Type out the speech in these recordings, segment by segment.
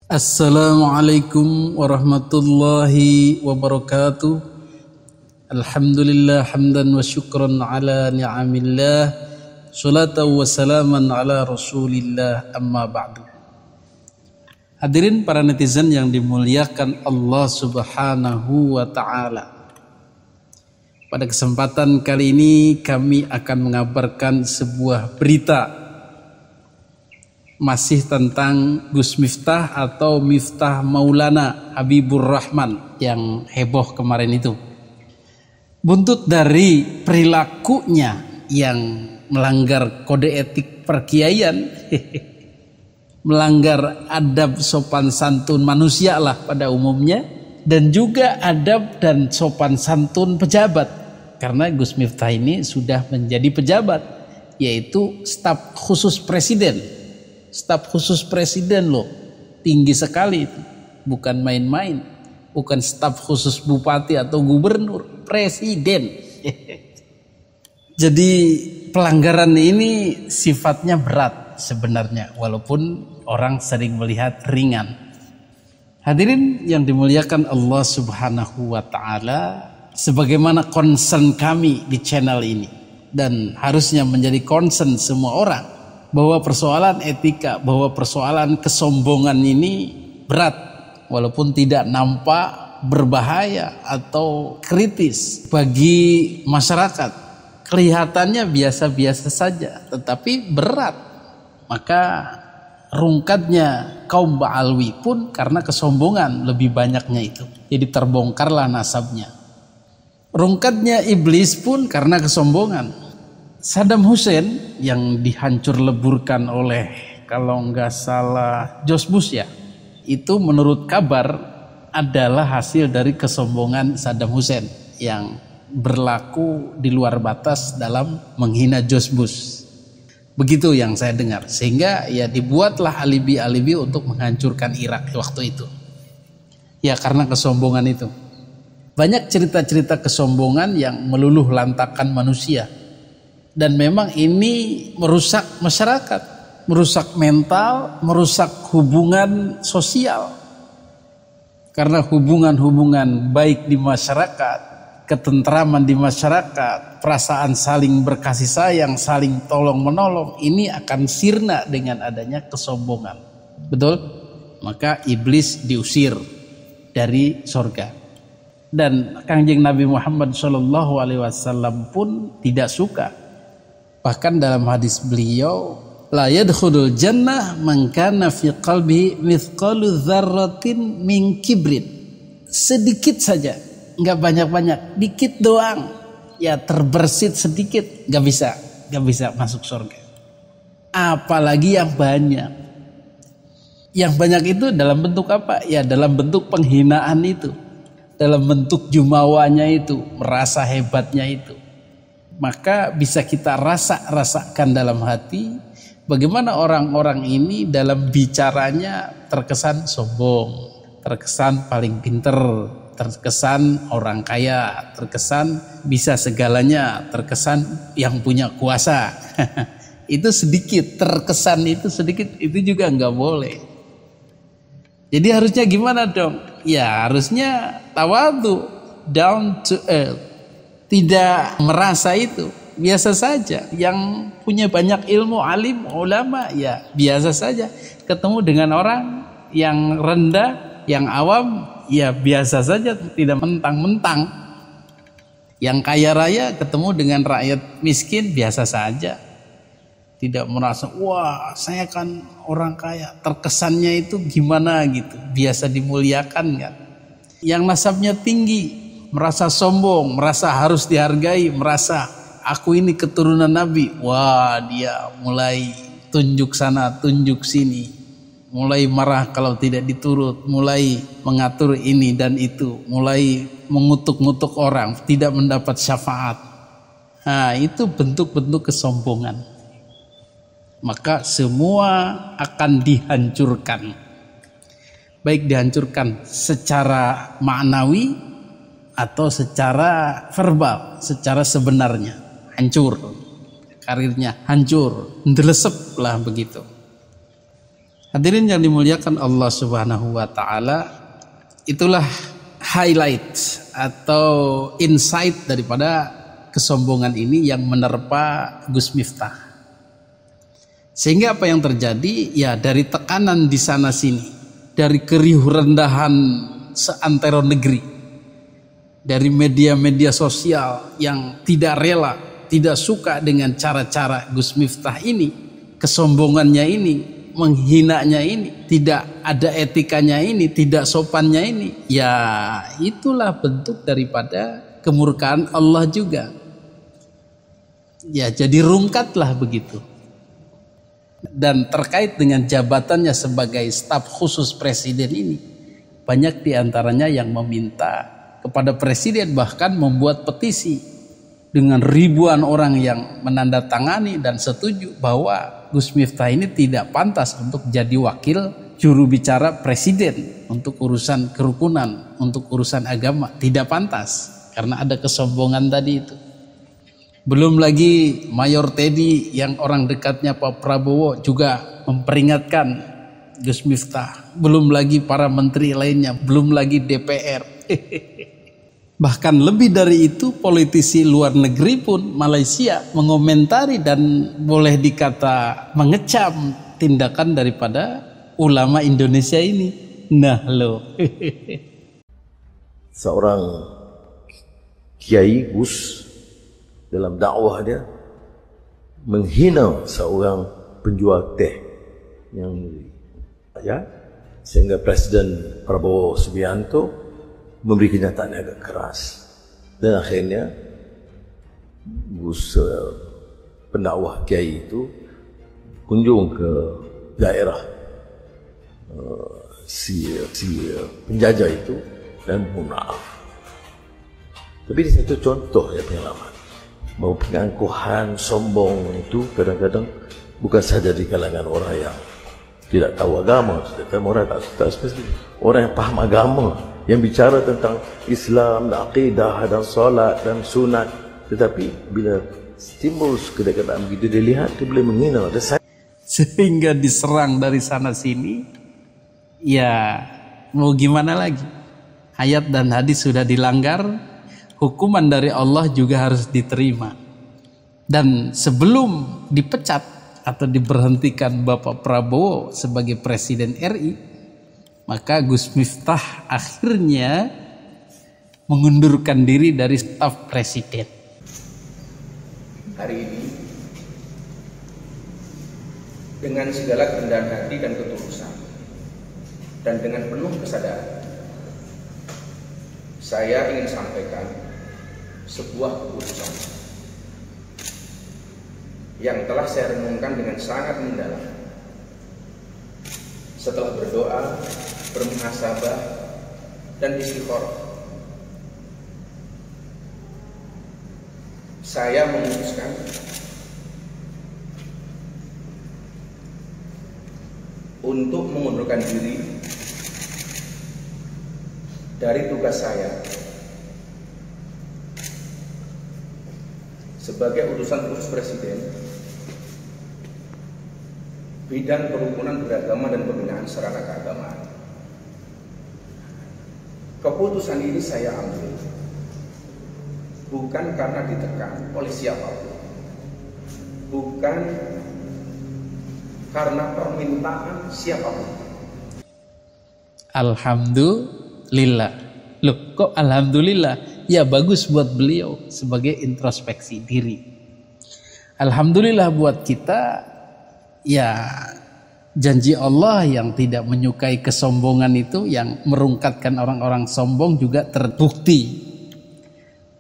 Assalamualaikum warahmatullahi wabarakatuh. Alhamdulillah hamdan wa syukran ala ni'amillah. Salatan wa salaman ala rasulillah, amma ba'du. Hadirin para netizen yang dimuliakan Allah subhanahu wa ta'ala, pada kesempatan kali ini kami akan mengabarkan sebuah berita masih tentang Gus Miftah atau Miftah Maulana Habibur Rahman yang heboh kemarin itu. Buntut dari perilakunya yang melanggar kode etik perkiaian, melanggar adab sopan santun manusia lah pada umumnya, dan juga adab dan sopan santun pejabat. Karena Gus Miftah ini sudah menjadi pejabat, yaitu staf khusus presiden. Staf khusus presiden loh, tinggi sekali itu, bukan main-main, bukan staf khusus bupati atau gubernur, presiden. Jadi pelanggaran ini sifatnya berat sebenarnya, walaupun orang sering melihat ringan. Hadirin yang dimuliakan Allah subhanahu wa ta'ala, sebagaimana concern kami di channel ini, dan harusnya menjadi concern semua orang, bahwa persoalan etika, bahwa persoalan kesombongan ini berat, walaupun tidak nampak berbahaya atau kritis bagi masyarakat. Kelihatannya biasa-biasa saja, tetapi berat. Maka rungkatnya kaum Ba'alwi pun karena kesombongan lebih banyaknya itu, jadi terbongkarlah nasabnya. Rungkatnya iblis pun karena kesombongan. Saddam Hussein yang dihancur leburkan oleh, kalau nggak salah, George Bush ya, itu menurut kabar adalah hasil dari kesombongan Saddam Hussein yang berlaku di luar batas dalam menghina George Bush. Begitu yang saya dengar, sehingga ya dibuatlah alibi-alibi untuk menghancurkan Irak waktu itu. Ya karena kesombongan itu. Banyak cerita-cerita kesombongan yang meluluh lantakan manusia. Dan memang ini merusak masyarakat, merusak mental, merusak hubungan sosial. Karena hubungan-hubungan baik di masyarakat, ketentraman di masyarakat, perasaan saling berkasih sayang, saling tolong menolong, ini akan sirna dengan adanya kesombongan. Betul? Maka iblis diusir dari surga. Dan Kangjeng Nabi Muhammad SAW pun tidak suka. Bahkan dalam hadis beliau, la yadkhulul jannah man kana fi qalbi mithqalu dzarratin min kibrin. Sedikit saja, enggak banyak-banyak, dikit doang. Ya terbersit sedikit, enggak bisa masuk surga. Apalagi yang banyak. Yang banyak itu dalam bentuk apa? Ya dalam bentuk penghinaan itu. Dalam bentuk jumawanya itu, merasa hebatnya itu. Maka bisa kita rasakan dalam hati bagaimana orang-orang ini dalam bicaranya terkesan sombong, terkesan paling pinter, terkesan orang kaya, terkesan bisa segalanya, terkesan yang punya kuasa. Itu sedikit, terkesan itu sedikit, itu juga nggak boleh. Jadi harusnya gimana dong? Ya harusnya tawadhu, down to earth. Tidak merasa itu, biasa saja. Yang punya banyak ilmu, alim, ulama, ya biasa saja. Ketemu dengan orang yang rendah, yang awam, ya biasa saja, tidak mentang-mentang. Yang kaya raya ketemu dengan rakyat miskin, biasa saja. Tidak merasa, wah saya kan orang kaya, terkesannya itu gimana gitu, biasa dimuliakan kan. Yang nasabnya tinggi, merasa sombong, merasa harus dihargai, merasa aku ini keturunan Nabi. Wah dia mulai tunjuk sana, tunjuk sini. Mulai marah kalau tidak diturut. Mulai mengatur ini dan itu. Mulai mengutuk-ngutuk orang, tidak mendapat syafaat. Nah itu bentuk-bentuk kesombongan. Maka semua akan dihancurkan. Baik dihancurkan secara maknawi atau secara verbal, secara sebenarnya hancur, karirnya hancur, ndelesep lah begitu. Hadirin yang dimuliakan Allah Subhanahu wa taala, itulah highlight atau insight daripada kesombongan ini yang menerpa Gus Miftah. Sehingga apa yang terjadi? Ya, dari tekanan di sana sini, dari keriuh rendahan seantero negeri, dari media-media sosial yang tidak rela, tidak suka dengan cara-cara Gus Miftah ini, kesombongannya ini, menghinanya ini, tidak ada etikanya ini, tidak sopannya ini, ya itulah bentuk daripada kemurkaan Allah juga. Ya, jadi rungkatlah begitu. Dan terkait dengan jabatannya sebagai staf khusus presiden ini, banyak diantaranya yang meminta kepada presiden, bahkan membuat petisi dengan ribuan orang yang menandatangani dan setuju bahwa Gus Miftah ini tidak pantas untuk jadi wakil juru bicara presiden untuk urusan kerukunan, untuk urusan agama. Tidak pantas karena ada kesombongan tadi itu. Belum lagi Mayor Teddy yang orang dekatnya Pak Prabowo juga memperingatkan Gus Miftah. Belum lagi para menteri lainnya, belum lagi DPR. Bahkan lebih dari itu, politisi luar negeri pun Malaysia mengomentari dan boleh dikata mengecam tindakan daripada ulama Indonesia ini. Nah lo. Seorang kiai Gus dalam dakwah dia menghina seorang penjual teh yang ya, sehingga Presiden Prabowo Subianto memberi kenyataan agak keras, dan akhirnya Gus pendakwah kiai itu kunjung ke daerah si penjajah itu dan mohon maaf. Tapi di situ contoh ya pengalaman bahwa pengangkuhan sombong itu kadang-kadang bukan saja di kalangan orang yang tidak tahu agama, orang tak spesifik, orang yang paham agama, yang bicara tentang Islam, dan akidah, dan solat, dan sunat. Tetapi bila timbul kedekatan begitu, dilihat dia boleh menghina. Sehingga diserang dari sana sini. Ya mau gimana lagi? Ayat dan hadis sudah dilanggar, hukuman dari Allah juga harus diterima. Dan sebelum dipecat atau diberhentikan Bapak Prabowo sebagai Presiden RI, maka Gus Miftah akhirnya mengundurkan diri dari staf presiden. Hari ini dengan segala kerendahan hati dan ketulusan dan dengan penuh kesadaran, saya ingin sampaikan sebuah keputusan yang telah saya renungkan dengan sangat mendalam. Setelah berdoa, bermuhasabah, dan istikharah, saya memutuskan untuk mengundurkan diri dari tugas saya sebagai utusan khusus presiden bidang kerukunan beragama dan pembinaan sarana keagamaan. Keputusan ini saya ambil bukan karena ditekan oleh siapapun, bukan karena permintaan siapapun. Alhamdulillah. Loh, kok alhamdulillah? Ya bagus buat beliau sebagai introspeksi diri. Alhamdulillah buat kita. Ya, janji Allah yang tidak menyukai kesombongan itu, yang merungkatkan orang-orang sombong juga terbukti.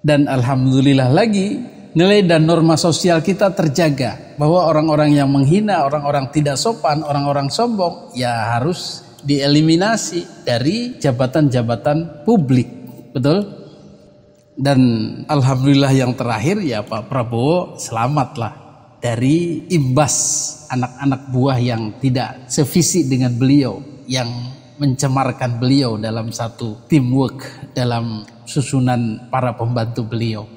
Dan alhamdulillah lagi, nilai dan norma sosial kita terjaga, bahwa orang-orang yang menghina, orang-orang tidak sopan, orang-orang sombong, ya harus dieliminasi dari jabatan-jabatan publik. Betul? Dan alhamdulillah yang terakhir ya Pak Prabowo selamatlah dari imbas anak-anak buah yang tidak sevisi dengan beliau, yang mencemarkan beliau dalam satu teamwork dalam susunan para pembantu beliau.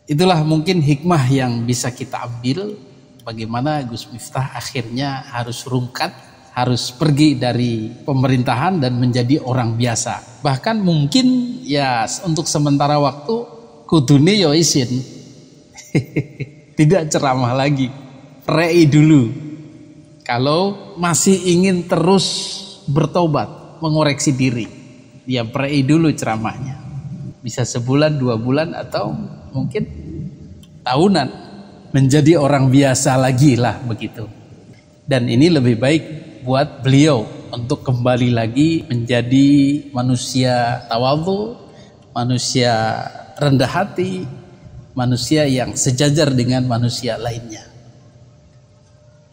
Itulah mungkin hikmah yang bisa kita ambil bagaimana Gus Miftah akhirnya harus rungkat, harus pergi dari pemerintahan dan menjadi orang biasa. Bahkan mungkin ya untuk sementara waktu kudune yo isin. Tidak ceramah lagi. Rei dulu. Kalau masih ingin terus bertobat, mengoreksi diri, ya rei dulu ceramahnya. Bisa sebulan, 2 bulan atau mungkin tahunan, menjadi orang biasa lagi lah begitu. Dan ini lebih baik buat beliau untuk kembali lagi menjadi manusia tawadhu, manusia rendah hati, manusia yang sejajar dengan manusia lainnya.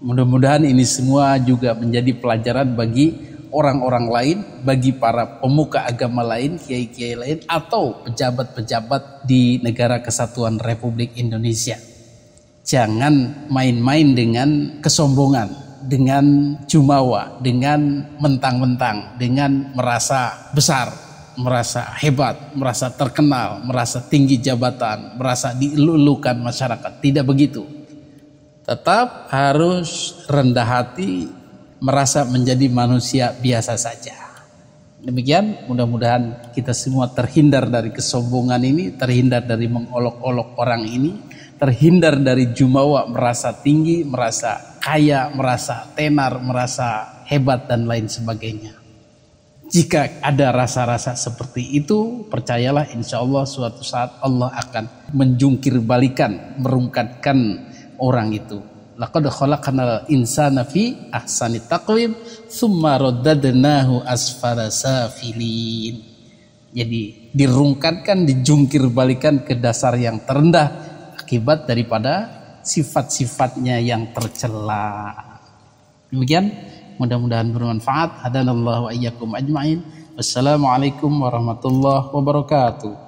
Mudah-mudahan ini semua juga menjadi pelajaran bagi orang-orang lain, bagi para pemuka agama lain, kiai-kiai lain, atau pejabat-pejabat di Negara Kesatuan Republik Indonesia. Jangan main-main dengan kesombongan, dengan jumawa, dengan mentang-mentang, dengan merasa besar, merasa hebat, merasa terkenal, merasa tinggi jabatan, merasa dielulukan masyarakat. Tidak begitu. Tetap harus rendah hati, merasa menjadi manusia biasa saja. Demikian, mudah-mudahan kita semua terhindar dari kesombongan ini, terhindar dari mengolok-olok orang ini, terhindar dari jumawa merasa tinggi, merasa kaya, merasa tenar, merasa hebat dan lain sebagainya. Jika ada rasa-rasa seperti itu, percayalah insya Allah suatu saat Allah akan menjungkir balikan, merungkatkan orang itu. Laqad khalaqnal insana fi ahsani taqwim tsumma raddadnahu asfala safilin. Jadi dirungkatkan, dijungkir balikan ke dasar yang terendah akibat daripada sifat-sifatnya yang tercela. Demikian, mudah-mudahan bermanfaat. Hadanallahu wa iyyakum ajmain. Wassalamualaikum warahmatullahi wabarakatuh.